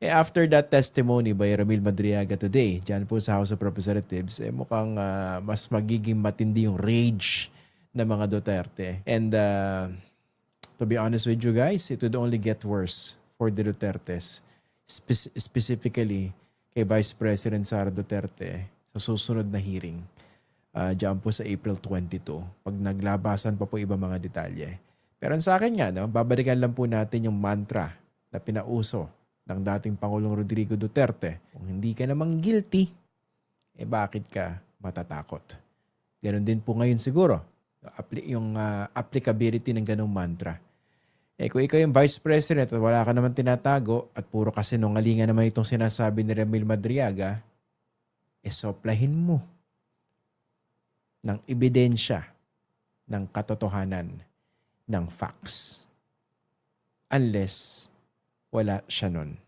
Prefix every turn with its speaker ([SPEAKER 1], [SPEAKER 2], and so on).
[SPEAKER 1] After that testimony by Ramil Madriaga today, dyan po sa House of Representatives, mukhang mas magiging matindi yung rage ng mga Duterte. And to be honest with you guys, it would only get worse for the Dutertes. Specifically kay Vice President Sara Duterte sa susunod na hearing. Diyan po sa April 22, pag naglabasan pa po ibang mga detalye. Pero sa akin nga, no, babalikan lang po natin yung mantra na pinauso ng dating Pangulong Rodrigo Duterte. Kung hindi ka namang guilty, bakit ka matatakot? Ganon din po ngayon siguro, yung applicability ng ganong mantra. Kung ikaw yung Vice President at wala ka naman tinatago at puro kasinungalingan naman itong sinasabi ni Ramil Madriaga, soplahin mo ng ebidensya, ng katotohanan, ng facts. Unless wala siya nun.